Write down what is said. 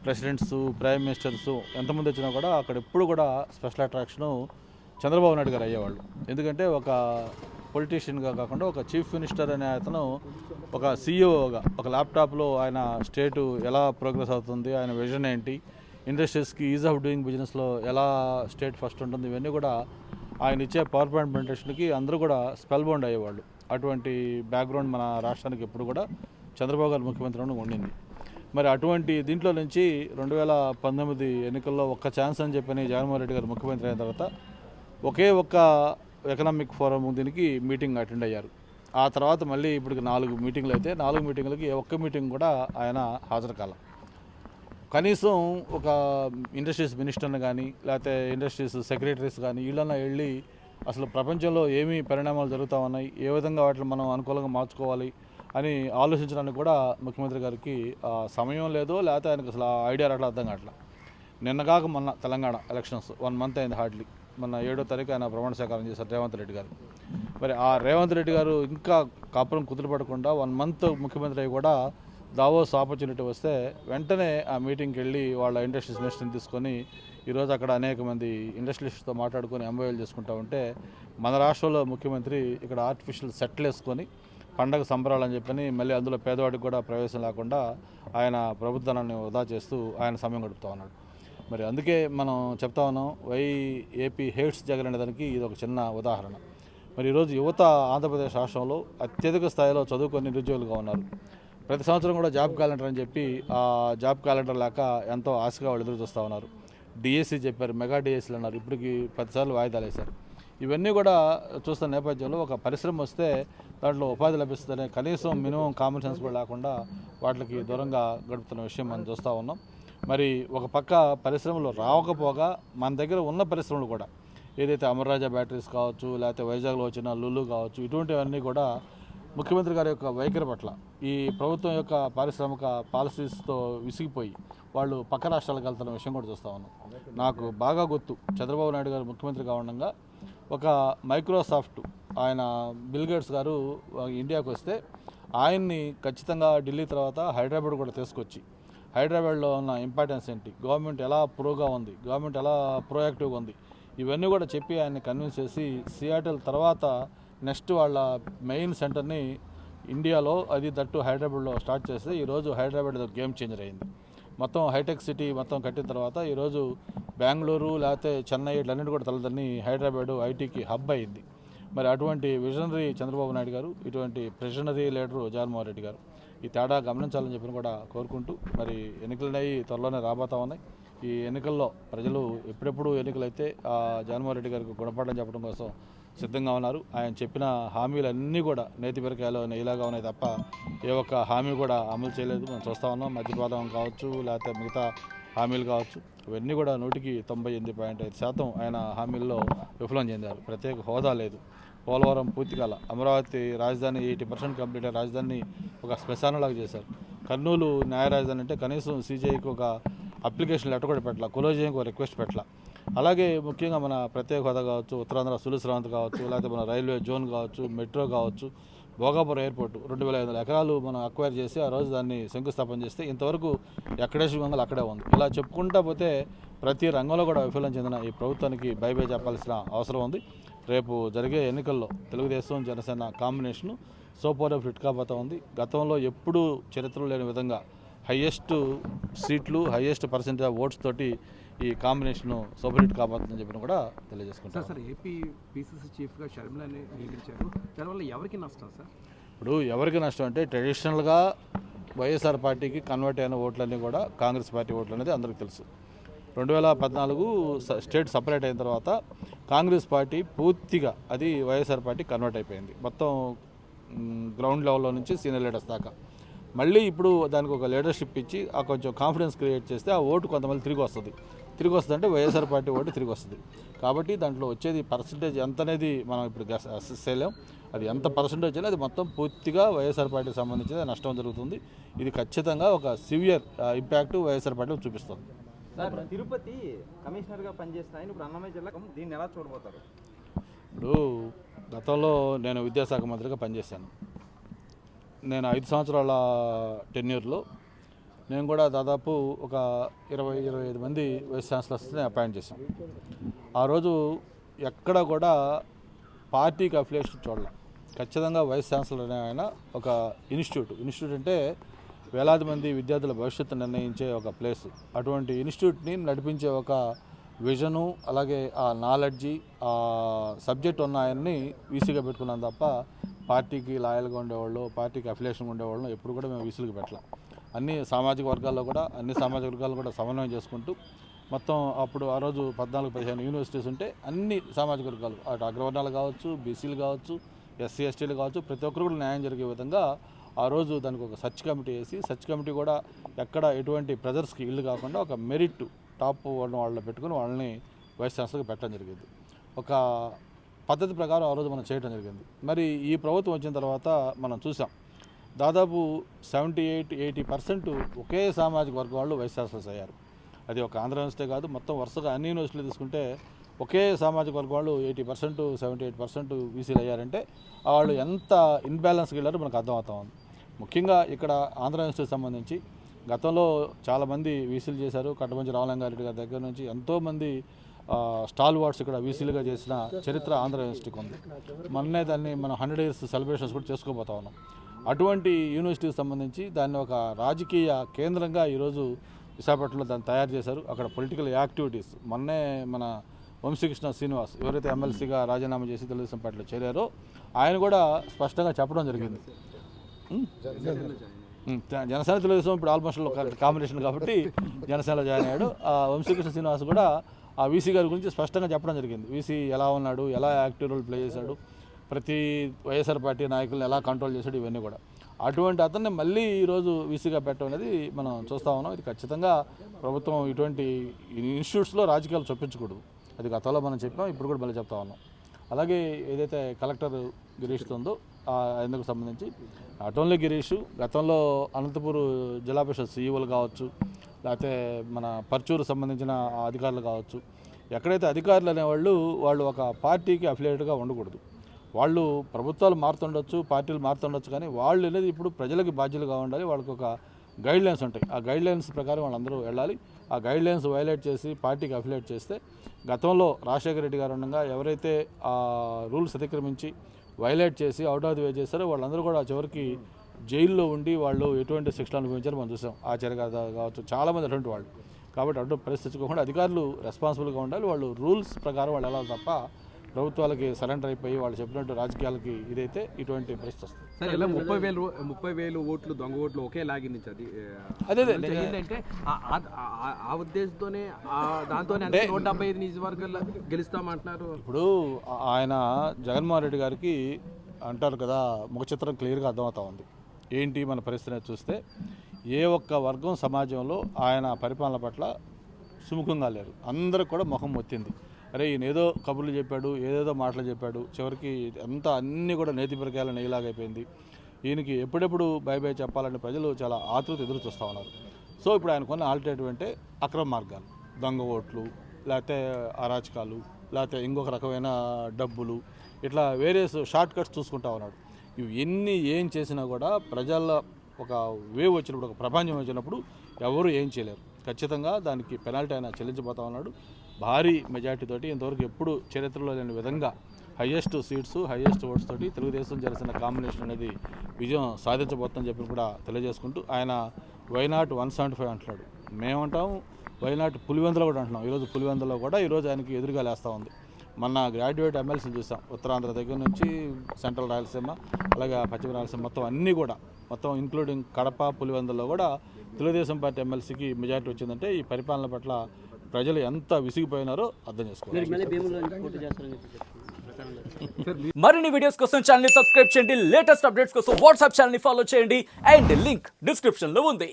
Presidents, prime ministers ఎంతమంది వచ్చినా కూడా అక్కడ ఎప్పుడు కూడా స్పెషల్ అట్రాక్షను చంద్రబాబు నాయుడు గారు అయ్యేవాళ్ళు. ఎందుకంటే ఒక పొలిటీషియన్గా కాకుండా ఒక చీఫ్ మినిస్టర్ అనే అతను ఒక సీఈఓగా ఒక ల్యాప్టాప్లో ఆయన స్టేటు ఎలా ప్రోగ్రెస్ అవుతుంది, ఆయన విజన్ ఏంటి, ఇండస్ట్రీస్కి ఈజ్ ఆఫ్ డూయింగ్ బిజినెస్లో ఎలా స్టేట్ ఫస్ట్ ఉంటుంది, ఇవన్నీ కూడా ఆయన ఇచ్చే పవర్ పాయింట్ ప్రజెంటేషన్కి అందరూ కూడా స్పెల్ బౌండ్ అయ్యేవాళ్ళు. అటువంటి బ్యాక్గ్రౌండ్ మన రాష్ట్రానికి ఎప్పుడు కూడా చంద్రబాబు గారు ముఖ్యమంత్రిగా ఉండింది. మరి అటువంటి దీంట్లో నుంచి 2019 ఎన్నికల్లో ఒక్క ఛాన్స్ అని చెప్పని జగన్మోహన్ రెడ్డి గారు ముఖ్యమంత్రి అయిన తర్వాత ఒకే ఒక్క ఎకనామిక్ ఫోరం దీనికి మీటింగ్ అటెండ్ అయ్యారు. ఆ తర్వాత మళ్ళీ ఇప్పటికి 4 మీటింగ్లు అయితే 4 మీటింగ్లకి ఒక్క మీటింగ్ కూడా ఆయన హాజరు కాల. కనీసం ఒక ఇండస్ట్రీస్ మినిస్టర్ని కానీ లేకపోతే ఇండస్ట్రీస్ సెక్రటరీస్ కానీ వీళ్ళన్నా వెళ్ళి అసలు ప్రపంచంలో ఏమి పరిణామాలు జరుగుతూ ఉన్నాయి, ఏ విధంగా వాటిని మనం అనుకూలంగా మార్చుకోవాలి అని ఆలోచించడానికి కూడా ముఖ్యమంత్రి గారికి సమయం లేదో లేకపోతే ఆయనకు అసలు ఐడియా రావట్లా, అర్థం కావట్లా. నిన్నగాక మొన్న తెలంగాణ ఎలక్షన్స్ 1 మంత్ అయింది హార్డ్లీ. మొన్న 7వ తారీఖు ఆయన ప్రమాణ స్వీకారం చేశారు రేవంత్ రెడ్డి గారు. మరి ఆ రేవంత్ రెడ్డి గారు ఇంకా కాపురం కుదురుపడకుండా 1 మంత్ ముఖ్యమంత్రి అయ్యి కూడా దావోస్ ఆపర్చునిటీ వస్తే వెంటనే ఆ మీటింగ్కి వెళ్ళి వాళ్ళ ఇండస్ట్రీస్ మినిస్టర్ని తీసుకొని ఈరోజు అక్కడ అనేక మంది ఇండస్ట్రియలిస్ట్తో మాట్లాడుకొని ఎంఓఏలు చేసుకుంటూ ఉంటే మన రాష్ట్రంలో ముఖ్యమంత్రి ఇక్కడ ఆర్టిఫిషియల్ సెట్లు వేసుకొని పండగ సంబరాలని చెప్పని మళ్ళీ అందులో పేదవాడికి కూడా ప్రవేశం లేకుండా ఆయన ప్రభుత్వాన్ని వృధా చేస్తూ ఆయన సమయం గడుపుతూ ఉన్నాడు. మరి అందుకే మనం చెప్తా ఉన్నాం, వై ఏపీ హేట్స్ జగన్ అనే దానికి ఇది ఒక చిన్న ఉదాహరణ. మరి ఈరోజు యువత ఆంధ్రప్రదేశ్ రాష్ట్రంలో అత్యధిక స్థాయిలో చదువుకొని నిరుద్యోగులుగా ఉన్నారు. ప్రతి సంవత్సరం కూడా జాబ్ క్యాలెండర్ అని చెప్పి ఆ జాబ్ క్యాలెండర్ లేక ఎంతో ఆశగా వాళ్ళు ఎదురు చూస్తూ ఉన్నారు. డిఎస్సి చెప్పారు, మెగా డిఎస్సీలు అన్నారు, ఇప్పటికి 10 సార్లు వాయిదాలు వేశారు. ఇవన్నీ కూడా చూస్తున్న నేపథ్యంలో ఒక పరిశ్రమ వస్తే దాంట్లో ఉపాధి లభిస్తుందనే కనీసం మినిమం కామన్ సెన్స్ కూడా లేకుండా వాటికి దూరంగా గడుపుతున్న విషయం మనం చూస్తూ ఉన్నాం. మరి ఒక పక్క పరిశ్రమలు రావకపోగా మన దగ్గర ఉన్న పరిశ్రమలు కూడా ఏదైతే అమర్రాజా బ్యాటరీస్ కావచ్చు, లేకపోతే వైజాగ్లో వచ్చిన లులు కావచ్చు, ఇటువంటివన్నీ కూడా ముఖ్యమంత్రి గారి యొక్క వైఖరి పట్ల ఈ ప్రభుత్వం యొక్క పారిశ్రామిక పాలసీస్తో విసిగిపోయి వాళ్ళు పక్క రాష్ట్రాలకు వెళ్తున్న విషయం కూడా చూస్తూ ఉన్నాం. నాకు బాగా గుర్తు, చంద్రబాబు నాయుడు గారు ముఖ్యమంత్రిగా ఉండగా ఒక మైక్రోసాఫ్ట్ ఆయన బిల్ గేట్స్ గారు ఇండియాకు వస్తే ఆయన్ని ఖచ్చితంగా ఢిల్లీ తర్వాత హైదరాబాద్ కూడా తీసుకొచ్చి హైదరాబాద్లో ఉన్న ఇంపార్టెన్స్ ఏంటి, గవర్నమెంట్ ఎలా ప్రోగా ఉంది, గవర్నమెంట్ ఎలా ప్రోయాక్టివ్గా ఉంది, ఇవన్నీ కూడా చెప్పి ఆయన్ని కన్విన్స్ చేసి సియాటిల్ తర్వాత నెక్స్ట్ వాళ్ళ మెయిన్ సెంటర్ని ఇండియాలో అది దట్టు హైదరాబాద్లో స్టార్ట్ చేస్తే ఈరోజు హైదరాబాద్ గేమ్ చేంజర్ అయింది. మొత్తం హైటెక్ సిటీ మొత్తం కట్టిన తర్వాత ఈరోజు బెంగళూరు లేకపోతే చెన్నై ఇట్లన్నింటి కూడా తలదని హైదరాబాదు ఐటీకి హబ్ అయింది. మరి అటువంటి విజనరీ చంద్రబాబు నాయుడు గారు, ఇటువంటి ప్రెషనరీ లీడరు జగన్మోహన్ రెడ్డి గారు ఈ తేడా గమనించాలని చెప్పి కూడా కోరుకుంటూ, మరి ఎన్నికలనేవి త్వరలోనే రాబోతా ఉన్నాయి. ఈ ఎన్నికల్లో ప్రజలు ఎప్పుడెప్పుడు ఎన్నికలైతే జగన్మోహన్ రెడ్డి గారికి గుణపాఠం చెప్పడం కోసం సిద్ధంగా ఉన్నారు. ఆయన చెప్పిన హామీలన్నీ కూడా నేతి బీరకాయలో నెయ్యిలాగా ఉన్నాయి తప్ప ఏ ఒక్క హామీ కూడా అమలు చేయలేదు. మనం చూస్తూ ఉన్నాం. మద్యపానం కావచ్చు, లేకపోతే మిగతా హామీలు కావచ్చు, ఇవన్నీ కూడా 98.5% ఆయన హామీల్లో విఫలం చెందారు. ప్రత్యేక హోదా లేదు, పోలవరం పూర్తి కాల, అమరావతి రాజధాని 80% కంప్లీట్ అయిన రాజధానిని ఒక శ్మశానం లాగా చేశారు. కర్నూలు న్యాయ రాజధాని అంటే కనీసం సీజేఐకి ఒక అప్లికేషన్ లెటర్ కూడా పెట్టాల, కొలోజియంకి ఒక రిక్వెస్ట్ పెట్టాల. అలాగే ముఖ్యంగా మన ప్రత్యేక హోదా కావచ్చు, ఉత్తరాంధ్ర సులుశ్రావంతి కావచ్చు, లేకపోతే మన రైల్వే జోన్ కావచ్చు, మెట్రో కావచ్చు, భోగాపురం ఎయిర్పోర్ట్ 2500 ఎకరాలు మనం అక్వైర్ చేసి ఆ రోజు దాన్ని శంకుస్థాపన చేస్తే ఇంతవరకు ఎక్కడేసి మంగళ అక్కడే ఉంది. ఇలా చెప్పుకుంటా పోతే ప్రతి రంగంలో కూడా విఫలం చెందిన ఈ ప్రభుత్వానికి బై చెప్పాల్సిన అవసరం ఉంది. రేపు జరిగే ఎన్నికల్లో Telugu Desam Janasena combination super fit కాబోతా ఉంది. గతంలో ఎప్పుడూ చరిత్రలో లేని విధంగా హయ్యెస్ట్ సీట్లు, హయ్యెస్ట్ పర్సెంటేజ్ ఆఫ్ ఓట్స్ తోటి ఈ కాంబినేషన్ సూపర్ హిట్ కాబోతుందని చెప్పిన కూడా తెలియజేసుకుంటారు. సార్, ఏపీ పీసీసీ చీఫ్గా షర్మిలని నియమించారు, దానివల్ల ఎవరికి నష్టం సార్? ఇప్పుడు ఎవరికి నష్టం అంటే ట్రెడిషనల్గా వైఎస్ఆర్ పార్టీకి కన్వర్ట్ అయిన ఓట్లన్నీ కూడా కాంగ్రెస్ పార్టీ ఓట్లు అనేది అందరికీ తెలుసు. 2014 స్టేట్ సపరేట్ అయిన తర్వాత కాంగ్రెస్ పార్టీ పూర్తిగా అది వైఎస్ఆర్ పార్టీ కన్వర్ట్ అయిపోయింది, మొత్తం గ్రౌండ్ లెవెల్లో నుంచి సీనియర్ లీడర్స్ దాకా. మళ్ళీ ఇప్పుడు దానికి ఒక లీడర్షిప్ ఇచ్చి ఆ కొంచెం కాన్ఫిడెన్స్ క్రియేట్ చేస్తే ఆ ఓటు కొంతమంది తిరిగి వస్తుంది అంటే వైఎస్ఆర్ పార్టీ ఓటు తిరిగి వస్తుంది. కాబట్టి దాంట్లో వచ్చేది పర్సంటేజ్ ఎంత అనేది మనం ఇప్పుడు అసెస్ చేయలేం. అది ఎంత పర్సంటేజ్ అయినా అది మొత్తం పూర్తిగా వైఎస్ఆర్ పార్టీకి సంబంధించిన నష్టం జరుగుతుంది. ఇది ఖచ్చితంగా ఒక సివియర్ ఇంపాక్ట్ వైఎస్ఆర్ పార్టీకి చూపిస్తుంది. తిరుపతి కమిషనర్గా పనిచేసిన ఆయన ఇప్పుడు అన్నమయ్య జిల్లా దీన్ని ఎలా చూడబోతారు? ఇప్పుడు గతంలో నేను విద్యాశాఖ మంత్రిగా పనిచేశాను. నేను 5 సంవత్సరాల టెన్యూర్లో నేను కూడా దాదాపు ఒక 20-25 మంది వైస్ ఛాన్సలర్స్ని అపాయింట్ చేశాం. ఆ రోజు ఎక్కడ కూడా పార్టీకి అఫిలియేషన్ చూడాలి. ఖచ్చితంగా వైస్ ఛాన్సలర్ అనే ఆయన ఒక ఇన్స్టిట్యూట్ అంటే వేలాది మంది విద్యార్థుల భవిష్యత్తు నిర్ణయించే ఒక ప్లేస్. అటువంటి ఇన్స్టిట్యూట్ని నడిపించే ఒక విజను, అలాగే ఆ నాలెడ్జి, ఆ సబ్జెక్ట్ ఉన్న ఆయన్ని వీసీగా పెట్టుకున్నాం తప్ప పార్టీకి లాయల్గా ఉండేవాళ్ళు, పార్టీకి అఫిలియేషన్ ఉండేవాళ్ళని ఎప్పుడు కూడా మేము వీసీలకు పెట్టలేం. అన్ని సామాజిక వర్గాల్లో కూడా సమన్వయం చేసుకుంటూ మొత్తం అప్పుడు ఆ రోజు 14-15 యూనివర్సిటీస్ ఉంటే అన్ని సామాజిక వర్గాలు, అటు అగ్రవర్ణాలు కావచ్చు, బీసీలు కావచ్చు, ఎస్సీ ఎస్టీలు కావచ్చు, ప్రతి ఒక్కరు కూడా న్యాయం జరిగే విధంగా ఆ రోజు దానికి ఒక సెర్చ్ కమిటీ వేసి, సెర్చ్ కమిటీ కూడా ఎక్కడ ఎటువంటి ప్రెజర్స్కి ఇల్లు కాకుండా ఒక మెరిట్ టాప్ వాళ్ళని పెట్టుకుని వాళ్ళని వైస్ ఛాన్సలర్గా పెట్టడం జరిగింది. ఒక పద్ధతి ప్రకారం ఆ రోజు మనం చేయడం జరిగింది. మరి ఈ ప్రభుత్వం వచ్చిన తర్వాత మనం చూసాం, దాదాపు 78-80% ఒకే సామాజిక వర్గం వాళ్ళు వైస్ ఛాన్సలర్స్ అయ్యారు. అది ఒక ఆంధ్ర యూనివర్సిటీ కాదు, మొత్తం వరుసగా అన్ని యూనివర్సిటీలు తీసుకుంటే ఒకే సామాజిక వర్గం వాళ్ళు 80%, 78% వీసీలు అయ్యారంటే వాళ్ళు ఎంత ఇన్బ్యాలెన్స్కి వెళ్ళారో మనకు అర్థమవుతా ఉంది. ముఖ్యంగా ఇక్కడ ఆంధ్ర యూనివర్సిటీకి సంబంధించి గతంలో చాలామంది వీసీలు చేశారు. కట్టమంచి రామలింగారెడ్డి గారి దగ్గర నుంచి ఎంతోమంది స్టాల్ వార్డ్స్ ఇక్కడ వీసీలుగా చేసిన చరిత్ర ఆంధ్ర యూనివర్సిటీకి ఉంది. మొన్నే దాన్ని మనం 100 years సెలబ్రేషన్స్ కూడా చేసుకోబోతా ఉన్నాం. అటువంటి యూనివర్సిటీకి సంబంధించి దాన్ని ఒక రాజకీయ కేంద్రంగా ఈరోజు విశాఖపట్నంలో దాన్ని తయారు చేశారు. అక్కడ పొలిటికల్ యాక్టివిటీస్ మొన్నే మన వంశీకృష్ణ శ్రీనివాస్ ఎవరైతే ఎమ్మెల్సీగా రాజీనామా చేసి తెలుగుదేశం పార్టీలో చేరారో ఆయన కూడా స్పష్టంగా చెప్పడం జరిగింది. జనసేన తెలుగుదేశం ఇప్పుడు ఆల్మోస్ట్ ఒక కాంబినేషన్ కాబట్టి జనసేనలో జాయిన్ అయ్యాడు. ఆ వంశీకృష్ణ శ్రీనివాస్ కూడా ఆ వీసీ గారి గురించి స్పష్టంగా చెప్పడం జరిగింది. వీసీ ఎలా ఉన్నాడు, ఎలా యాక్టివ్ రోల్ ప్లే చేశాడు, ప్రతి వైఎస్ఆర్ పార్టీ నాయకులను ఎలా కంట్రోల్ చేశాడు, ఇవన్నీ కూడా. అటువంటి అతన్ని మళ్ళీ ఈరోజు వీసీగా పెట్టడం అనేది మనం చూస్తూ ఉన్నాం. ఇది ఖచ్చితంగా ప్రభుత్వం ఇటువంటి ఇన్స్టిట్యూట్స్లో రాజకీయాలు చొప్పించకూడదు. అది గతంలో మనం చెప్పాం, ఇప్పుడు కూడా మళ్ళీ చెప్తా ఉన్నాం. అలాగే ఏదైతే కలెక్టర్ గిరీష్ ఉందో ఎందుకు సంబంధించి నాట్ ఓన్లీ గిరీష్, గతంలో అనంతపూర్ జిల్లా పరిషత్ సీఈఓలు కావచ్చు, లేకపోతే మన పర్చూరు సంబంధించిన అధికారులు కావచ్చు, ఎక్కడైతే అధికారులు అనేవాళ్ళు వాళ్ళు ఒక పార్టీకి అఫిలియేటెడ్గా ఉండకూడదు. వాళ్ళు ప్రభుత్వాలు మారుతుండొచ్చు, పార్టీలు మారుతుండొచ్చు, కానీ వాళ్ళు అనేది ఇప్పుడు ప్రజలకు బాధ్యులుగా ఉండాలి. వాళ్ళకి ఒక గైడ్లైన్స్ ఉంటాయి. ఆ గైడ్లైన్స్ ప్రకారం వాళ్ళందరూ వెళ్ళాలి. ఆ గైడ్లైన్స్ వైలేట్ చేసి పార్టీకి అఫిలియేట్ చేస్తే గతంలో రాజశేఖర రెడ్డి గారు ఉండగా ఎవరైతే ఆ రూల్స్ అతిక్రమించి వైలేట్ చేసి అవుట్ ఆఫ్ ది వే చేస్తారో వాళ్ళందరూ కూడా చివరికి జైల్లో ఉండి వాళ్ళు ఎటువంటి శిక్షలు అనుభవించారో మనం చూసాం. ఆచార్య గారు కావచ్చు, చాలామంది అటువంటి వాళ్ళు. కాబట్టి అటువంటి పరిస్థితి అధికారులు రెస్పాన్సిబుల్గా ఉండాలి. వాళ్ళు రూల్స్ ప్రకారం వాళ్ళు వెళ్ళాలి తప్ప ప్రభుత్వాలకి సరెండర్ అయిపోయి వాళ్ళు చెప్పినట్టు రాజకీయాలకి ఇదైతే ఇటువంటి పరిస్థితి వస్తుంది. సరే, ఇలా 30,000 ఓట్లు దొంగ ఓట్లు ఒకే లాగించారు. అదే ఏంటంటే ఆ ఉద్దేశంతోనే దాంతోనే 175 నియోజకవర్గాల్లో గెలుస్తామంటున్నారు. ఇప్పుడు ఆయన జగన్మోహన్ రెడ్డి గారికి అంటారు కదా, ముఖ చిత్రం క్లియర్గా అర్థమవుతా ఉంది. ఏంటి మన పరిస్థితిని చూస్తే ఏ ఒక్క వర్గం సమాజంలో ఆయన పరిపాలన పట్ల సుముఖంగా లేరు. అందరికి కూడా ముఖం మొత్తింది. అరే ఈయన ఏదో కబుర్లు చెప్పాడు, ఏదేదో మాటలు చెప్పాడు, చివరికి అంతా అన్నీ కూడా నేతి పిరకాయలు నెయ్యిలాగైపోయింది. ఈయనకి ఎప్పుడెప్పుడు బై బై చెప్పాలని ప్రజలు చాలా ఆతృత ఎదురు చూస్తూ ఉన్నారు. సో ఇప్పుడు ఆయనకున్న ఆల్టర్నేటివ్ అంటే అక్రమ మార్గాలు, దొంగ ఓట్లు, లేకపోతే అరాచకాలు, లేకపోతే ఇంకొక రకమైన డబ్బులు, ఇట్లా వేరియస్ షార్ట్ కట్స్ చూసుకుంటా ఉన్నాడు. ఇవి ఎన్ని ఏం చేసినా కూడా ప్రజల ఒక వేవ్ వచ్చినప్పుడు, ఒక ప్రపంచం వచ్చినప్పుడు ఎవరు ఏం చేయలేరు. ఖచ్చితంగా దానికి పెనాల్టీ ఆయన చెల్లించబోతా ఉన్నాడు. భారీ మెజార్టీ తోటి ఇంతవరకు ఎప్పుడు చరిత్రలో లేని విధంగా హయ్యెస్ట్ సీట్స్, హయ్యెస్ట్ ఓట్స్ తోటి తెలుగుదేశం జనసేన కాంబినేషన్ అనేది విజయం సాధించబోతుందని చెప్పి కూడా తెలియజేసుకుంటూ ఆయన వైనాట్ 175 అంటున్నాడు. మేమంటాం వైనాట్ పులివెందులో కూడా అంటున్నాం. ఈరోజు పులివెందులో కూడా ఈరోజు ఆయనకి ఎదురుగా లేస్తూ ఉంది. మొన్న గ్రాడ్యుయేట్ ఎమ్మెల్సీని చూసాం. ఉత్తరాంధ్ర దగ్గర నుంచి సెంట్రల్ రాయలసీమ, అలాగే పశ్చిమ రాయలసీమ మొత్తం అన్నీ కూడా, మొత్తం ఇంక్లూడింగ్ కడప, పులివెందులో కూడా తెలుగుదేశం పార్టీ ఎమ్మెల్సీకి మెజార్టీ వచ్చిందంటే ఈ పరిపాలన పట్ల ప్రజలు ఎంత విసిగిపోయినారో అర్థం చేసుకోవాలి. మరిన్ని వీడియోస్ కోసం ఛానల్ ని సబ్స్క్రైబ్ చేయండి. లేటెస్ట్ అప్డేట్స్ కోసం వాట్సాప్ ఛానల్ ని ఫాలో చేయండి. అండ్ లింక్ డిస్క్రిప్షన్ లో ఉంది.